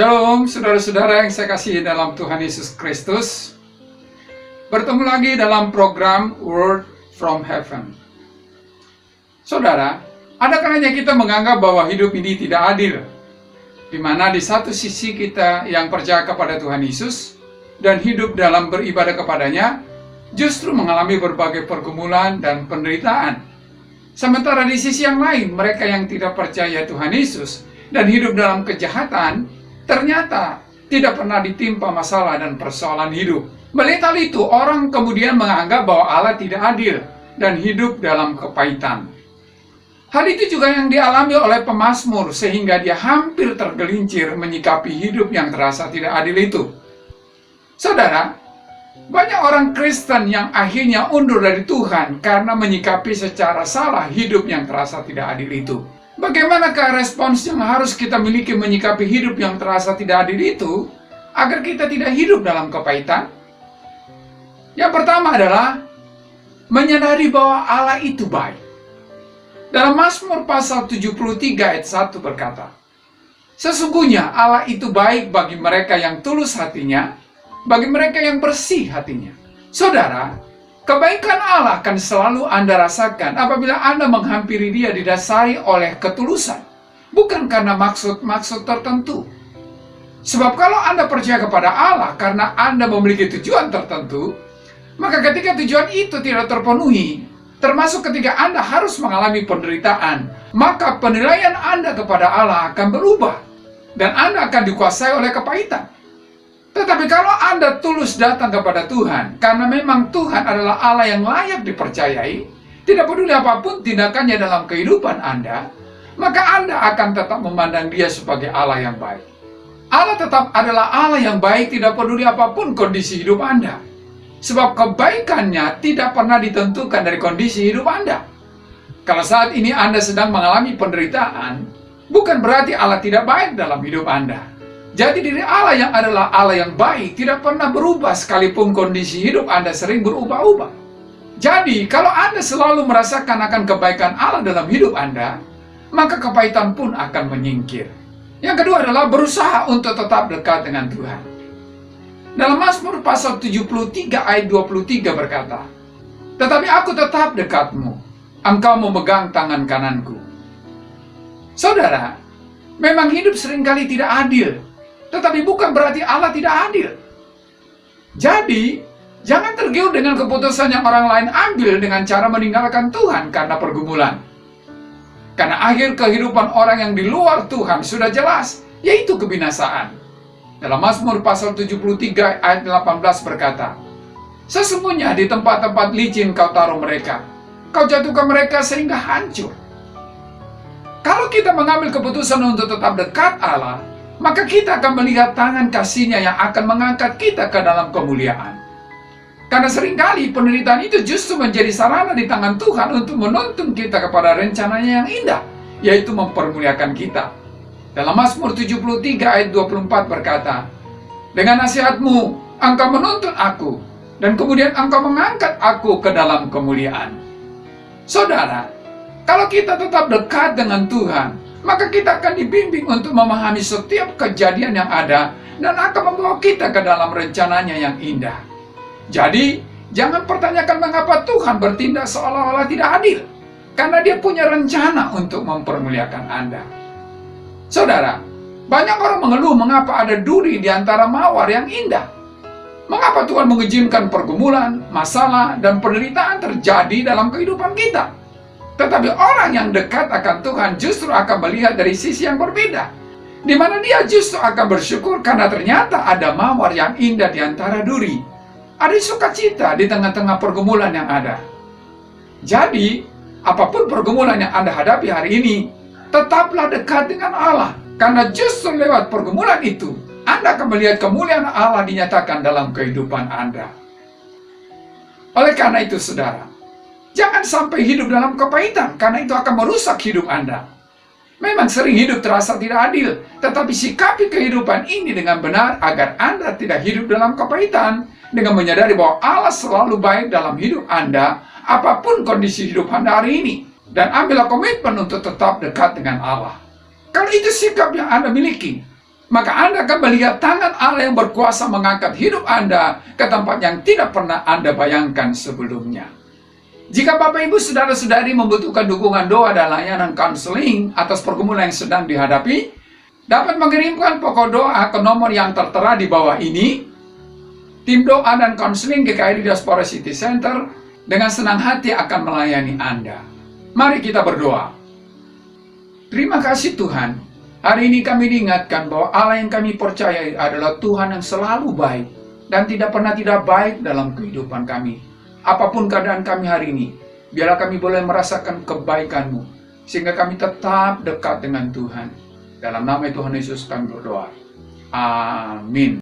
Shalom, saudara-saudara yang saya kasihi dalam Tuhan Yesus Kristus. Bertemu lagi dalam program Word from Heaven. Saudara, ada kalanya kita menganggap bahwa hidup ini tidak adil, di mana di satu sisi kita yang percaya kepada Tuhan Yesus dan hidup dalam beribadah kepadanya, justru mengalami berbagai pergumulan dan penderitaan. Sementara di sisi yang lain, mereka yang tidak percaya Tuhan Yesus dan hidup dalam kejahatan, ternyata tidak pernah ditimpa masalah dan persoalan hidup. Melihat hal itu, orang kemudian menganggap bahwa Allah tidak adil dan hidup dalam kepahitan. Hal itu juga yang dialami oleh pemazmur, sehingga dia hampir tergelincir menyikapi hidup yang terasa tidak adil itu. Saudara, banyak orang Kristen yang akhirnya undur dari Tuhan karena menyikapi secara salah hidup yang terasa tidak adil itu. Bagaimanakah respons yang harus kita miliki menyikapi hidup yang terasa tidak adil itu, agar kita tidak hidup dalam kepahitan? Yang pertama adalah menyadari bahwa Allah itu baik. Dalam Mazmur pasal 73 ayat 1 berkata, "Sesungguhnya Allah itu baik bagi mereka yang tulus hatinya, bagi mereka yang bersih hatinya." Saudara, kebaikan Allah akan selalu Anda rasakan apabila Anda menghampiri Dia didasari oleh ketulusan, bukan karena maksud-maksud tertentu. Sebab kalau Anda percaya kepada Allah karena Anda memiliki tujuan tertentu, maka ketika tujuan itu tidak terpenuhi, termasuk ketika Anda harus mengalami penderitaan, maka penilaian Anda kepada Allah akan berubah, dan Anda akan dikuasai oleh kepahitan. Tetapi kalau Anda tulus datang kepada Tuhan, karena memang Tuhan adalah Allah yang layak dipercayai, tidak peduli apapun tindakannya dalam kehidupan Anda, maka Anda akan tetap memandang Dia sebagai Allah yang baik. Allah tetap adalah Allah yang baik, tidak peduli apapun kondisi hidup Anda. Sebab kebaikannya tidak pernah ditentukan dari kondisi hidup Anda. Kalau saat ini Anda sedang mengalami penderitaan, bukan berarti Allah tidak baik dalam hidup Anda. Jadi diri Allah yang adalah Allah yang baik tidak pernah berubah sekalipun kondisi hidup Anda sering berubah-ubah. Jadi kalau Anda selalu merasakan akan kebaikan Allah dalam hidup Anda, maka kepahitan pun akan menyingkir. Yang kedua adalah berusaha untuk tetap dekat dengan Tuhan. Dalam Mazmur pasal 73 ayat 23 berkata, "Tetapi aku tetap dekatmu, engkau memegang tangan kananku." Saudara, memang hidup seringkali tidak adil, tetapi bukan berarti Allah tidak adil. Jadi, jangan tergiur dengan keputusan yang orang lain ambil dengan cara meninggalkan Tuhan karena pergumulan. Karena akhir kehidupan orang yang di luar Tuhan sudah jelas, yaitu kebinasaan. Dalam Mazmur pasal 73 ayat 18 berkata, "Sesungguhnya di tempat-tempat licin kau taruh mereka, kau jatuhkan mereka sehingga hancur." Kalau kita mengambil keputusan untuk tetap dekat Allah, maka kita akan melihat tangan kasih-Nya yang akan mengangkat kita ke dalam kemuliaan. Karena seringkali penderitaan itu justru menjadi sarana di tangan Tuhan untuk menuntun kita kepada rencananya yang indah, yaitu mempermuliakan kita. Dalam Mazmur 73 ayat 24 berkata, "Dengan nasihat-Mu, Engkau menuntun aku, dan kemudian Engkau mengangkat aku ke dalam kemuliaan." Saudara, kalau kita tetap dekat dengan Tuhan, maka kita akan dibimbing untuk memahami setiap kejadian yang ada dan akan membawa kita ke dalam rencananya yang indah. Jadi, jangan pertanyakan mengapa Tuhan bertindak seolah-olah tidak adil, karena Dia punya rencana untuk mempermuliakan Anda. Saudara, banyak orang mengeluh mengapa ada duri di antara mawar yang indah. Mengapa Tuhan mengizinkan pergumulan, masalah, dan penderitaan terjadi dalam kehidupan kita? Tetapi orang yang dekat akan Tuhan justru akan melihat dari sisi yang berbeda, di mana dia justru akan bersyukur karena ternyata ada mawar yang indah di antara duri. Ada sukacita di tengah-tengah pergumulan yang ada. Jadi, apapun pergumulan yang Anda hadapi hari ini, tetaplah dekat dengan Allah, karena justru lewat pergumulan itu, Anda akan melihat kemuliaan Allah dinyatakan dalam kehidupan Anda. Oleh karena itu, saudara, jangan sampai hidup dalam kepahitan, karena itu akan merusak hidup Anda. Memang sering hidup terasa tidak adil, tetapi sikapi kehidupan ini dengan benar agar Anda tidak hidup dalam kepahitan, dengan menyadari bahwa Allah selalu baik dalam hidup Anda, apapun kondisi hidup Anda hari ini. Dan ambillah komitmen untuk tetap dekat dengan Allah. Kalau itu sikap yang Anda miliki, maka Anda akan melihat tangan Allah yang berkuasa mengangkat hidup Anda ke tempat yang tidak pernah Anda bayangkan sebelumnya. Jika Bapak Ibu Saudara-saudari membutuhkan dukungan doa dan layanan konseling atas pergumulan yang sedang dihadapi, dapat mengirimkan pokok doa ke nomor yang tertera di bawah ini. Tim doa dan konseling GKI Diaspora City Center dengan senang hati akan melayani Anda. Mari kita berdoa. Terima kasih Tuhan. Hari ini kami diingatkan bahwa Allah yang kami percayai adalah Tuhan yang selalu baik dan tidak pernah tidak baik dalam kehidupan kami. Apapun keadaan kami hari ini, biarlah kami boleh merasakan kebaikan-Mu, sehingga kami tetap dekat dengan Tuhan. Dalam nama Tuhan Yesus kami berdoa. Amin.